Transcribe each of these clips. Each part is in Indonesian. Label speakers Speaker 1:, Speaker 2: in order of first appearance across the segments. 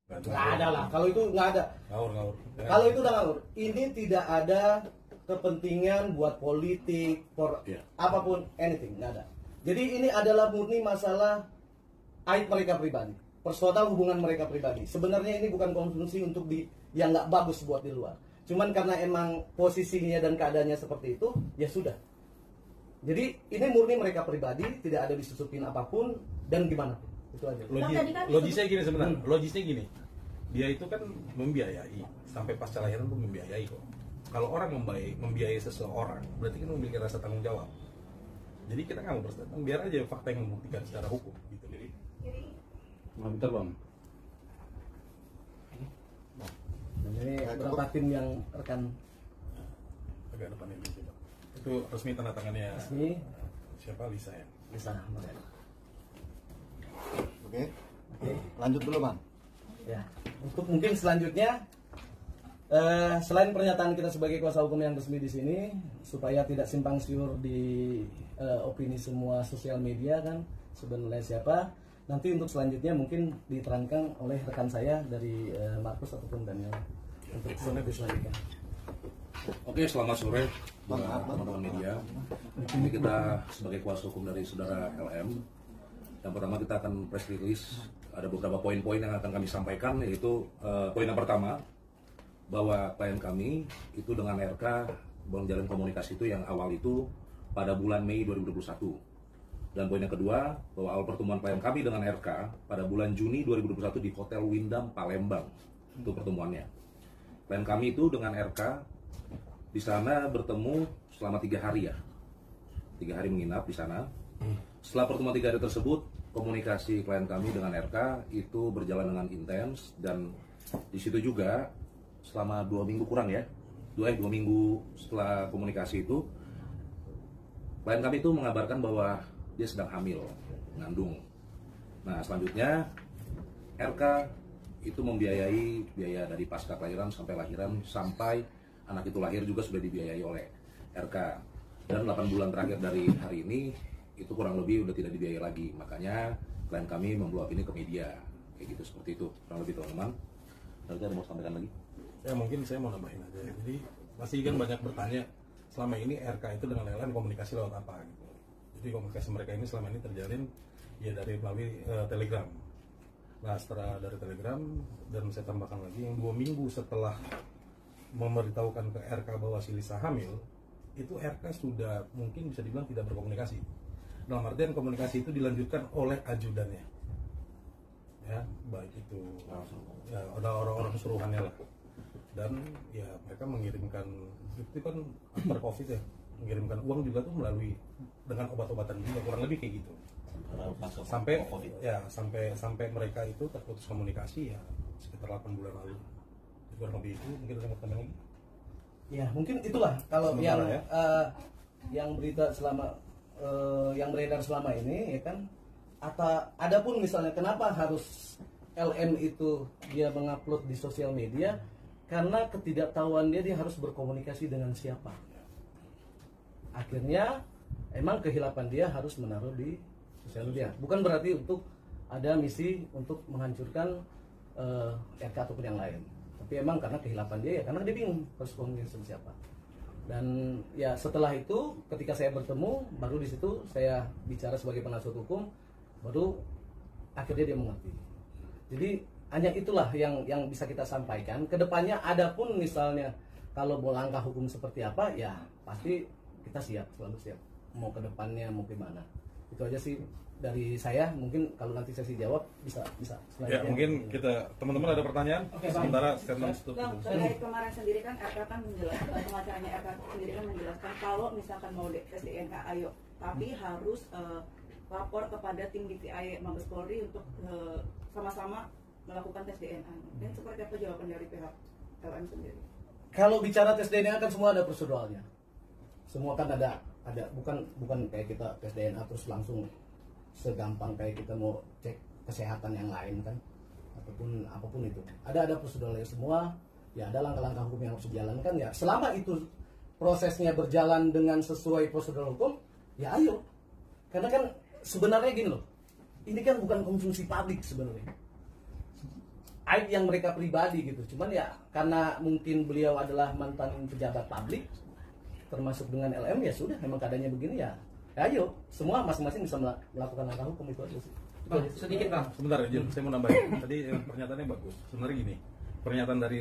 Speaker 1: Nggak ada lah, kalau itu nggak ada.
Speaker 2: Ngawur.
Speaker 1: Kalau itu udah ngawur. Ini tidak ada kepentingan buat politik, apapun, anything, nggak ada. Jadi ini adalah murni masalah aib mereka pribadi, personal hubungan mereka pribadi. Sebenarnya ini bukan konsumsi untuk yang nggak bagus buat di luar. Cuman karena emang posisinya dan keadaannya seperti itu, ya sudah. Jadi ini murni mereka pribadi, tidak ada disusupin apapun dan gimana pun. Itu aja.
Speaker 2: Logisnya gini sebenarnya. Logisnya gini. Dia itu kan membiayai sampai pasca lahiran pun membiayai kok. Kalau orang membiayai seseorang, berarti kan memiliki rasa tanggung jawab. Jadi kita nggak mau berstatement, biar aja fakta yang membuktikan secara hukum gitu. Jadi
Speaker 3: bentar bang.
Speaker 1: Ini berapa tim yang rekan?
Speaker 2: agak depan ini coba. Itu resmi tanda tangannya.
Speaker 1: Resmi.
Speaker 2: Siapa? Lisa ya.
Speaker 1: Lisa.
Speaker 4: Oke. Lanjut dulu bang.
Speaker 1: Ya. Untuk mungkin selanjutnya, selain pernyataan kita sebagai kuasa hukum yang resmi di sini, supaya tidak simpang siur di opini semua sosial media kan sebenarnya siapa. Nanti untuk selanjutnya mungkin diterangkan oleh rekan saya dari Markus ataupun Daniel untuk selanjutnya.
Speaker 3: Oke, selamat sore teman-teman media. Ini kita sebagai kuasa hukum dari saudara LM. Yang pertama kita akan press release. Ada beberapa poin-poin yang akan kami sampaikan, yaitu poin yang pertama bahwa klien kami itu dengan RK menjalin komunikasi itu yang awal itu pada bulan Mei 2021. Dan poin yang kedua, bahwa awal pertemuan klien kami dengan RK pada bulan Juni 2021 di Hotel Windam, Palembang. Itu pertemuannya. Klien kami itu dengan RK di sana bertemu selama 3 hari ya. 3 hari menginap di sana. Setelah pertemuan 3 hari tersebut, komunikasi klien kami dengan RK itu berjalan dengan intens. Dan di situ juga selama 2 minggu kurang ya. 2 minggu setelah komunikasi itu, klien kami itu mengabarkan bahwa dia sedang hamil, mengandung. Nah, selanjutnya RK itu membiayai biaya dari pasca kelahiran sampai lahiran, sampai anak itu lahir juga sudah dibiayai oleh RK. Dan 8 bulan terakhir dari hari ini itu kurang lebih udah tidak dibiayai lagi. Makanya klien kami membluap ini ke media, kayak gitu, seperti itu kurang lebih teman-teman. Nanti ada mau sampaikan lagi?
Speaker 2: Ya mungkin saya mau nambahin aja. Jadi masih kan banyak bertanya selama ini RK itu dengan LLM komunikasi lewat apa gitu. Jadi komunikasi mereka ini selama ini terjalin ya dari melalui Telegram. Nah, setelah dari Telegram, dan saya tambahkan lagi yang 2 minggu setelah memberitahukan ke RK bahwa si Lisa hamil, itu RK sudah mungkin bisa dibilang tidak berkomunikasi. Dalam artian komunikasi itu dilanjutkan oleh ajudannya. Ya, baik itu ya, ada orang-orang suruhannya lah. Dan ya mereka mengirimkan, itu kan after COVID ya, mengirimkan uang juga tuh melalui dengan obat-obatan juga, kurang lebih kayak gitu. Sampai ya sampai mereka itu terputus komunikasi ya sekitar 8 bulan lalu. Kurang lebih itu. Mungkin ada mau tambah lagi?
Speaker 1: Ya mungkin itulah kalau
Speaker 2: sementara,
Speaker 1: yang berita selama yang beredar selama ini ya kan. Ada pun misalnya kenapa harus LM itu dia mengupload di sosial media, karena ketidaktahuan dia harus berkomunikasi dengan siapa. Akhirnya emang kehilapan dia harus menaruh di sosial media. Bukan berarti untuk ada misi untuk menghancurkan RK ataupun yang lain. Tapi emang karena kehilapan dia ya, karena dia bingung harus komunikasi sama siapa. Dan ya setelah itu ketika saya bertemu, baru di situ saya bicara sebagai penasihat hukum, baru akhirnya dia mengerti. Jadi hanya itulah yang bisa kita sampaikan. Kedepannya adapun misalnya kalau mau langkah hukum seperti apa, ya pasti kita siap, selalu siap. Mau ke depannya mau gimana. Itu aja sih dari saya. Mungkin kalau nanti sesi jawab bisa
Speaker 2: ya mungkin kita teman-teman ada pertanyaan. Sementara statement
Speaker 5: Bang, dari kemarin sendiri kan RK kan menjelaskan, pengacaranya RK sendiri kan menjelaskan kalau misalkan mau tes DNA ayo, tapi harus lapor kepada tim DVI Mabes Polri untuk sama-sama melakukan tes DNA. Dan seperti apa jawaban dari pihak LM sendiri?
Speaker 1: Kalau bicara tes DNA kan semua ada proseduralnya. Semua kan ada bukan kayak kita tes DNA terus langsung segampang kayak kita mau cek kesehatan yang lain kan, ataupun apapun itu. Ada proseduralnya semua. Ya ada langkah-langkah hukum yang harus dijalankan ya. Selama itu prosesnya berjalan dengan sesuai prosedur hukum, ya ayo. Karena kan sebenarnya gini loh, ini kan bukan konsumsi publik sebenarnya. aib yang mereka pribadi gitu. Cuman ya karena mungkin beliau adalah mantan pejabat publik termasuk dengan LM, ya sudah memang keadaannya begini ya. Ayo semua masing-masing bisa melakukan langkah hukum, itu aja sih.
Speaker 6: Bang, sedikit bang.
Speaker 2: Sebentar, Jun, saya mau nambahin. Tadi pernyataannya bagus. Sebenarnya gini, pernyataan dari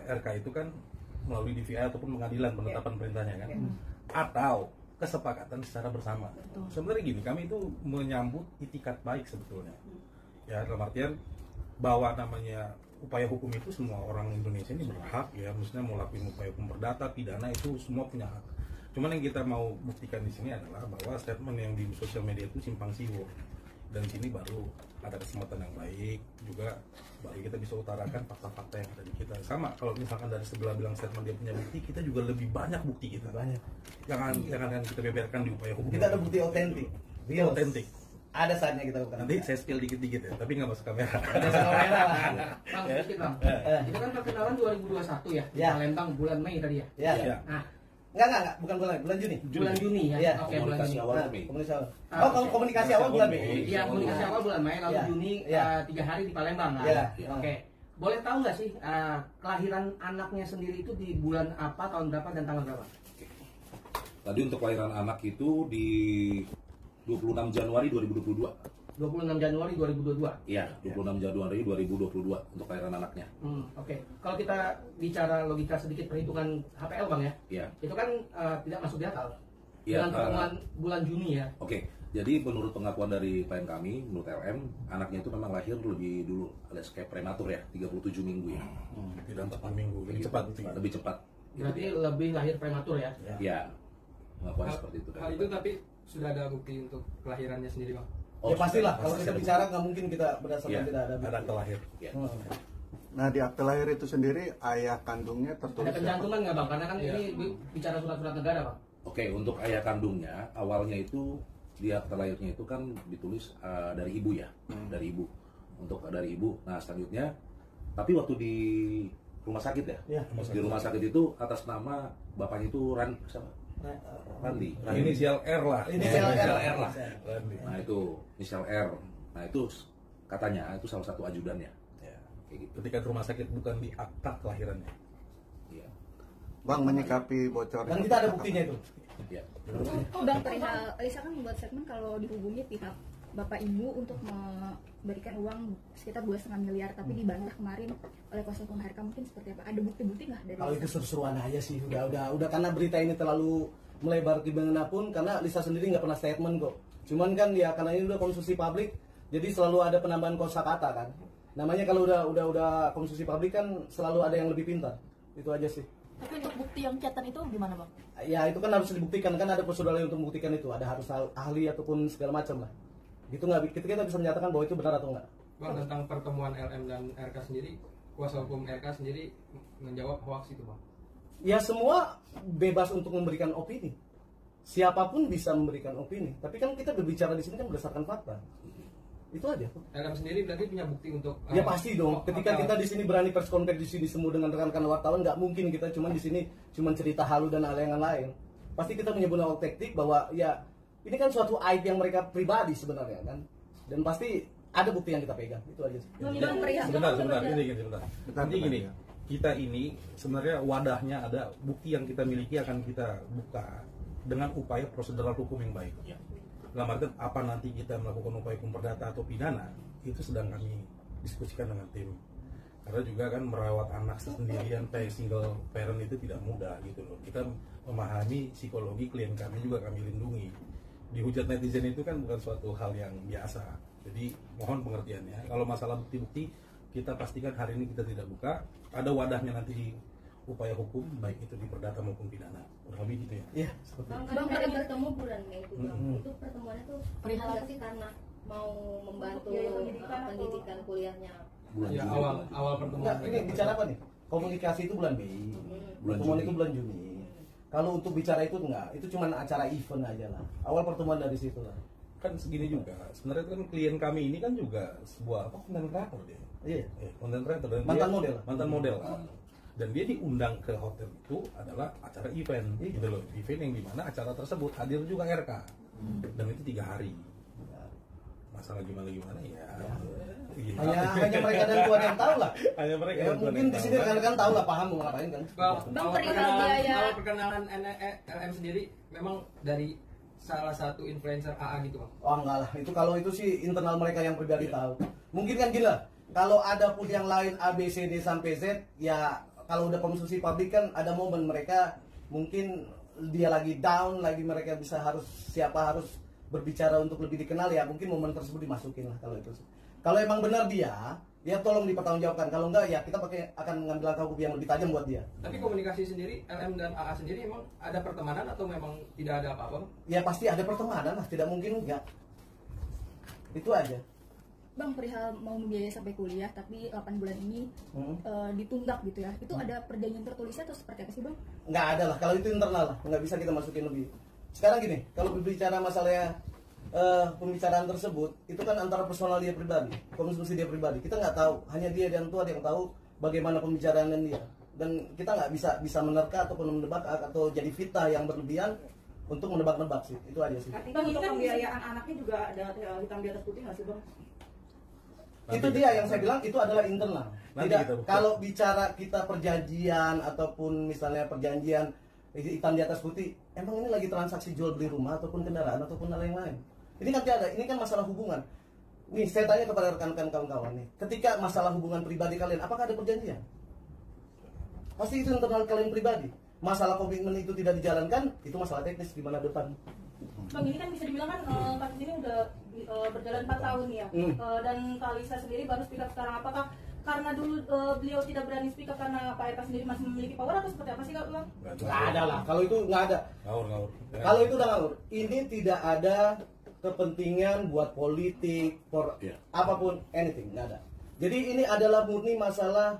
Speaker 2: RK itu kan melalui DVI ataupun pengadilan penetapan perintahnya kan, atau kesepakatan secara bersama. Sebenarnya gini, kami itu menyambut itikat baik sebetulnya. Ya, dalam artian bahwa namanya upaya hukum itu semua orang Indonesia ini berhak ya, maksudnya mau lakuin upaya hukum perdata, pidana itu semua punya hak. Cuman yang kita mau buktikan di sini adalah bahwa statement yang di sosial media itu simpang siur. Dan sini baru ada kesempatan yang baik juga, baru kita bisa utarakan fakta-fakta yang ada di kita. Sama kalau misalkan dari sebelah bilang statement dia punya bukti, kita juga lebih banyak bukti kita.
Speaker 1: Banyak.
Speaker 2: Yang akan kita beberkan di upaya hukum.
Speaker 1: Kita ada bukti otentik.
Speaker 2: Dia otentik.
Speaker 1: Ada saatnya kita bukan.
Speaker 2: Nanti saya spill dikit-dikit ya, tapi nggak masuk kamera.
Speaker 1: Ada kamera lah.
Speaker 6: Bang, sedikit bang. Itu kan perkenalan 2021 ya, di
Speaker 1: Ya.
Speaker 6: Palembang bulan Mei tadi ya.
Speaker 1: Ya.
Speaker 2: Ya.
Speaker 6: Nah,
Speaker 1: Enggak, bukan bulan Juni.
Speaker 6: bulan Juni ya.
Speaker 1: Iya.
Speaker 6: Oke, bulan
Speaker 3: Komunikasi
Speaker 6: Juni.
Speaker 3: awal
Speaker 1: Nah,
Speaker 3: Mei.
Speaker 1: komunikasi awal.
Speaker 6: Ah,
Speaker 1: Oh, komunikasi awal bulan Mei.
Speaker 6: Iya, komunikasi awal bulan Mei, lalu
Speaker 1: Ya.
Speaker 6: Juni
Speaker 1: Ya.
Speaker 6: 3 hari di Palembang. Nah,
Speaker 1: Ya.
Speaker 6: Oke. Boleh tahu nggak sih kelahiran anaknya sendiri itu di bulan apa, tahun berapa, dan tanggal berapa?
Speaker 3: Tadi untuk kelahiran anak itu di 26 Januari 2022.
Speaker 6: 26 Januari 2022.
Speaker 3: Iya, 26 Januari 2022 untuk kelahiran anaknya.
Speaker 6: Oke. Kalau kita bicara logika sedikit perhitungan HPL bang ya,
Speaker 3: Iya.
Speaker 6: itu kan tidak masuk di akal.
Speaker 3: Iya,
Speaker 6: Dengan pertemuan bulan Juni ya.
Speaker 3: Oke, jadi menurut pengakuan dari klien kami, menurut LM, anaknya itu memang lahir lebih dulu alias kayak prematur ya, 37 minggu ya.
Speaker 2: Tidak 4 minggu, lebih cepat.
Speaker 3: Lebih cepat.
Speaker 6: Berarti lebih lahir prematur ya.
Speaker 3: Ya, pengakuan seperti itu.
Speaker 7: Hal itu tapi sudah ada bukti untuk kelahirannya sendiri bang.
Speaker 1: Ya pastilah,
Speaker 3: sudah,
Speaker 1: kalau
Speaker 3: pasti
Speaker 1: kita
Speaker 3: ada
Speaker 1: bicara nggak mungkin kita berdasarkan
Speaker 3: Iya.
Speaker 1: tidak ada.
Speaker 2: Ada akte lahir.
Speaker 3: Ya.
Speaker 4: Nah di akte lahir itu sendiri ayah kandungnya
Speaker 6: Ada
Speaker 4: tertulis siapa?
Speaker 6: pencantuman nggak bang? Karena kan ini bicara surat-surat negara bang.
Speaker 3: Oke, untuk ayah kandungnya, awalnya itu di akte lahirnya itu kan ditulis dari ibu ya, dari ibu. Untuk dari ibu. Nah selanjutnya, tapi waktu di rumah sakit ya,
Speaker 1: Iya.
Speaker 3: di rumah sakit itu atas nama bapaknya itu Randi.
Speaker 2: Inisial R lah.
Speaker 1: Inisial R lah.
Speaker 2: Randi.
Speaker 3: Nah itu inisial R. Nah itu katanya itu salah satu ajudannya.
Speaker 2: Ya.
Speaker 3: Kayak gitu.
Speaker 2: Ketika ke rumah sakit bukan di akta kelahirannya.
Speaker 3: Iya.
Speaker 4: Bang menyikapi bocor.
Speaker 1: Dan kita ada buktinya itu.
Speaker 3: Iya.
Speaker 8: Bang perihal Lisa kan membuat statement kalau dihubungi pihak bapak ibu untuk memberikan uang sekitar 2,5 miliar, tapi dibantah kemarin oleh kuasa hukum RK. Mungkin seperti apa? Ada bukti-bukti nggak dari
Speaker 1: Kalau
Speaker 8: Lisa?
Speaker 1: itu seru-seruan aja sih, udah karena berita ini terlalu melebar dimanapun, karena Lisa sendiri nggak pernah statement kok. Cuman kan ya karena ini udah konsumsi publik, jadi selalu ada penambahan kosakata kan. Namanya kalau udah konsumsi publik kan selalu ada yang lebih pintar. Itu aja sih.
Speaker 9: Tapi untuk bukti yang chatan itu gimana bang?
Speaker 1: Ya itu kan harus dibuktikan, kan ada prosedur lain untuk membuktikan itu, ada harus ahli ataupun segala macam lah. Gitu nggak, kita bisa menyatakan bahwa itu benar atau enggak.
Speaker 7: Bang, tentang pertemuan LM dan RK sendiri, kuasa hukum RK sendiri menjawab hoax itu bang.
Speaker 1: Ya semua bebas untuk memberikan opini. Siapapun bisa memberikan opini. Tapi kan kita berbicara di sini kan berdasarkan fakta. Itu aja.
Speaker 7: LM sendiri berarti punya bukti untuk
Speaker 1: Ya pasti dong. Ketika
Speaker 7: apakah-
Speaker 1: kita di sini berani press conference di sini semua dengan rekan-rekan wartawan, nggak mungkin kita cuma di sini cuma cerita halu dan hal yang lain. Pasti kita punya benar taktik bahwa ya ini kan suatu aib yang mereka pribadi sebenarnya kan. Dan pasti ada bukti yang kita pegang. Itu aja sih.
Speaker 8: Bang perihal
Speaker 2: Sebentar, ini sebentar.
Speaker 4: Bentar,
Speaker 2: Jadi gini,
Speaker 4: ya.
Speaker 2: kita ini sebenarnya wadahnya ada bukti yang kita miliki akan kita buka dengan upaya prosedural hukum yang baik.
Speaker 3: Ya.
Speaker 2: Dalam artian apa nanti kita melakukan upaya hukum perdata atau pidana itu sedang kami diskusikan dengan tim. Karena juga kan merawat anak sendirian kayak single parent itu tidak mudah gitu loh. Kita memahami psikologi klien kami juga kami lindungi. Dihujat netizen itu kan bukan suatu hal yang biasa. Jadi mohon pengertiannya. Kalau masalah bukti-bukti kita pastikan hari ini kita tidak buka. Ada wadahnya nanti di upaya hukum baik itu di perdata maupun pidana. Kurang lebih gitu ya.
Speaker 1: Iya, seperti itu.
Speaker 8: Bang ada bertemu bulan Mei itu bang. Itu pertemuannya tuh
Speaker 9: Perihal
Speaker 8: nggak sih karena mau membantu
Speaker 5: Biaya pendidikan atau-
Speaker 8: pendidikan kuliahnya?
Speaker 3: Bulan
Speaker 7: Ya,
Speaker 3: Juni.
Speaker 7: awal pertemuan.
Speaker 1: Enggak, ini bicara apa nih? Komunikasi itu bulan Mei.
Speaker 3: Bulan
Speaker 1: Pertemuan
Speaker 3: Juni.
Speaker 1: itu bulan Juni. Kalau untuk bicara itu enggak, itu cuma acara event aja lah. Awal pertemuan dari situ lah.
Speaker 2: Kan segini juga. Sebenarnya kan klien kami ini kan juga sebuah konten kreator dia.
Speaker 1: Iya.
Speaker 2: Konten kreator dan
Speaker 1: Mantan
Speaker 2: dia-
Speaker 1: model.
Speaker 2: Mantan model. Dan dia diundang ke hotel itu adalah acara event,
Speaker 1: Iya.
Speaker 2: gitu loh. Event yang dimana acara tersebut hadir juga RK. Dan itu 3 hari. Masalah gimana ya. Iya.
Speaker 1: Hanya mereka dan Tuhan yang tahu lah.
Speaker 2: Hanya mereka
Speaker 1: Ya,
Speaker 2: dan Tuhan
Speaker 1: mungkin
Speaker 2: yang
Speaker 1: di
Speaker 2: tahu.
Speaker 1: sini rekan-rekan tahu lah, paham mau ngapain kan.
Speaker 7: Bang,
Speaker 8: Bang,
Speaker 7: kalau
Speaker 8: perihal
Speaker 7: perkenalan,
Speaker 8: biaya-
Speaker 7: kalau perkenalan LM sendiri memang dari salah satu influencer AA gitu bang.
Speaker 1: Oh enggak lah, itu kalau itu sih internal mereka yang pribadi tahu. Mungkin kan gila, kalau ada pun yang lain A, B, C, D sampai Z, ya kalau udah konsumsi publik kan ada momen mereka mungkin dia lagi down, lagi mereka bisa harus harus berbicara untuk lebih dikenal ya mungkin momen tersebut dimasukin lah kalau itu. Kalau emang benar dia, ya tolong dipertanggungjawabkan. Kalau enggak ya kita akan mengambil langkah hukum yang lebih tajam buat dia.
Speaker 7: Tapi komunikasi sendiri LM dan AA sendiri emang ada pertemanan atau memang tidak ada apa-apa? Bang?
Speaker 1: Ya pasti ada pertemanan lah, tidak mungkin enggak. Itu aja.
Speaker 8: Bang, perihal mau membiayai sampai kuliah tapi 8 bulan ini ditunggak gitu ya. Itu ada perjanjian tertulisnya atau seperti apa sih, Bang?
Speaker 1: Nggak ada lah, kalau itu internal lah, nggak bisa kita masukin lebih. Sekarang gini, kalau berbicara masalah pembicaraan tersebut, itu kan antara personal dia pribadi, konsumsi dia pribadi. Kita nggak tahu, hanya dia dan Tuhan yang tahu bagaimana pembicaraan dia. Dan kita nggak bisa menerka ataupun menebak atau jadi fitnah yang berlebihan untuk menebak-nebak sih, itu aja sih.
Speaker 5: Artinya untuk pembiayaan anaknya juga ada hitam di atas putih nggak sih bang?
Speaker 1: Itu dia yang saya bilang itu adalah internal.
Speaker 2: Nanti
Speaker 1: Tidak
Speaker 2: kita buka.
Speaker 1: kalau bicara kita perjanjian ataupun misalnya perjanjian hitam di atas putih, emang ini lagi transaksi jual beli rumah ataupun kendaraan ataupun hal yang lain. Ini kan tidak ada, ini kan masalah hubungan. Nih saya tanya kepada rekan-rekan kawan-kawan nih, ketika masalah hubungan pribadi kalian, apakah ada perjanjian? Pasti itu internal kalian pribadi. Masalah komitmen itu tidak dijalankan, itu masalah teknis di mana depan.
Speaker 10: Bang, ini kan bisa dibilang kan kasus ini udah berjalan 4 tahun ya. Dan Kak Lisa sendiri baru speak up sekarang. Apakah karena dulu beliau tidak berani speak up karena Pak Eka sendiri masih memiliki power atau seperti apa sih Kak Bang?
Speaker 1: Nggak ada lah, kalau itu nggak ada.
Speaker 2: Ngawur.
Speaker 1: Kalau itu udah ngawur. Ini tidak ada kepentingan buat politik, apapun, anything, nggak ada. Jadi ini adalah murni masalah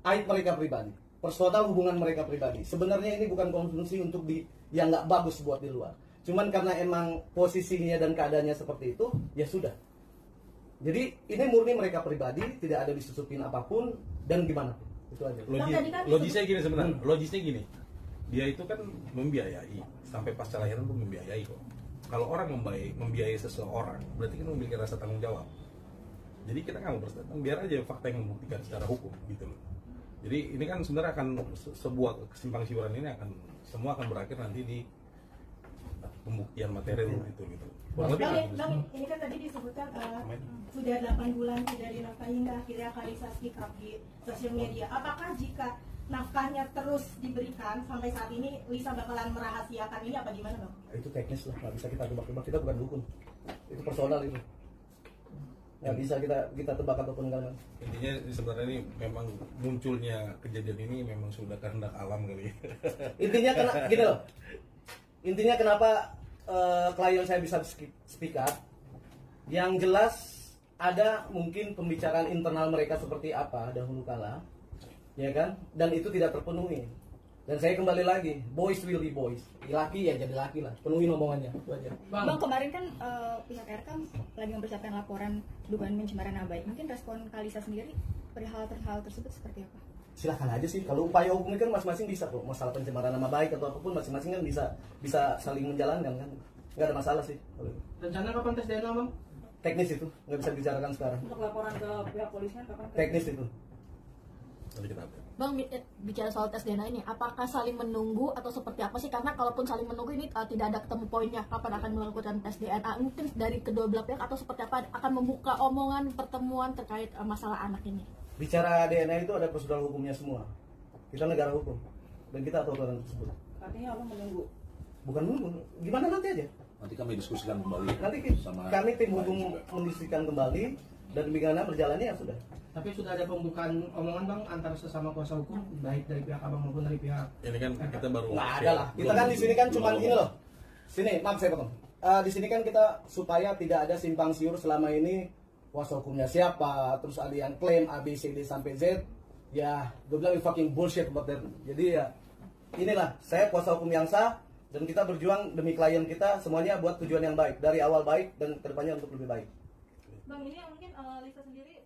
Speaker 1: aib mereka pribadi, personal hubungan mereka pribadi. Sebenarnya ini bukan konsumsi untuk yang nggak bagus buat di luar. Cuman karena emang posisinya dan keadaannya seperti itu, ya sudah. Jadi ini murni mereka pribadi, tidak ada disusupin apapun dan gimana pun. Itu aja.
Speaker 2: Logisnya gini sebenarnya. Logisnya gini. Dia itu kan membiayai sampai pasca lahiran pun membiayai kok. Kalau orang membiayai seseorang, berarti kan memiliki rasa tanggung jawab. Jadi kita nggak mau berstatement, biar aja fakta yang membuktikan secara hukum gitu loh. Jadi ini kan sebenarnya akan sebuah kesimpang siuran ini semua akan berakhir nanti di pembuktian material gitu.
Speaker 10: Bang, ini kan tadi disebutkan sudah 8 bulan tidak dinafkahi hingga akhirnya Kak Lisa speak up di sosial media. Apakah jika nafkahnya terus diberikan sampai saat ini Lisa bakalan merahasiakan ini apa gimana Bang?
Speaker 1: Itu teknis lah, nggak bisa kita tebak-tebak, kita bukan dukun. Itu personal itu. Nggak bisa kita tebak ataupun enggak.
Speaker 2: Intinya sebenarnya ini memang munculnya kejadian ini memang sudah kehendak alam kali.
Speaker 1: Intinya gini loh. Intinya kenapa klien saya bisa speak up? Yang jelas ada mungkin pembicaraan internal mereka seperti apa dahulu kala, ya kan? Dan itu tidak terpenuhi. Dan saya kembali lagi, boys will be boys. Laki ya jadi laki lah, penuhi omongannya. Itu aja.
Speaker 8: Bang, kemarin kan pihak RK lagi mempersiapkan laporan dugaan pencemaran nama baik. Mungkin respon Kak Lisa sendiri perihal tersebut seperti apa?
Speaker 1: Silahkan aja sih, kalau upaya hukum kan masing-masing bisa kok. Masalah pencemaran nama baik atau apapun masing-masing kan bisa saling menjalankan kan. Nggak ada masalah sih.
Speaker 6: Rencana kapan tes DNA Bang?
Speaker 1: Teknis itu, nggak bisa dibicarakan sekarang.
Speaker 5: Untuk laporan ke pihak polisinya kapan?
Speaker 1: Teknis itu.
Speaker 2: Nanti kita update.
Speaker 9: Bang, bicara soal tes DNA ini, apakah saling menunggu atau seperti apa sih? Karena kalaupun saling menunggu ini tidak ada ketemu poinnya kapan akan melakukan tes DNA. Mungkin dari kedua belah pihak atau seperti apa akan membuka omongan pertemuan terkait masalah anak ini?
Speaker 1: Bicara DNA itu ada prosedur hukumnya semua. Kita negara hukum dan kita tahu aturan tersebut.
Speaker 5: Artinya Allah menunggu.
Speaker 1: Bukan menunggu, gimana nanti aja.
Speaker 3: Nanti kami diskusikan kembali.
Speaker 1: Nanti
Speaker 3: sama
Speaker 1: kami tim
Speaker 3: lain
Speaker 1: hukum
Speaker 3: juga.
Speaker 1: mendiskusikan kembali dan bagaimana berjalannya ya sudah.
Speaker 6: Tapi sudah ada pembukaan omongan Bang antara sesama kuasa hukum baik dari pihak Abang maupun dari pihak
Speaker 2: Ini kan kita baru
Speaker 1: Nggak ada lah. Kita kan di sini kan cuma gini loh. Sini, maaf saya potong. Di sini kan kita supaya tidak ada simpang siur selama ini kuasa hukumnya siapa, terus ada yang klaim A, B, C, D sampai Z. Ya, gue bilang fucking bullshit about that. Jadi ya, inilah saya kuasa hukum yang sah dan kita berjuang demi klien kita semuanya buat tujuan yang baik dari awal baik dan kedepannya untuk lebih baik.
Speaker 10: Bang, ini yang mungkin Lisa sendiri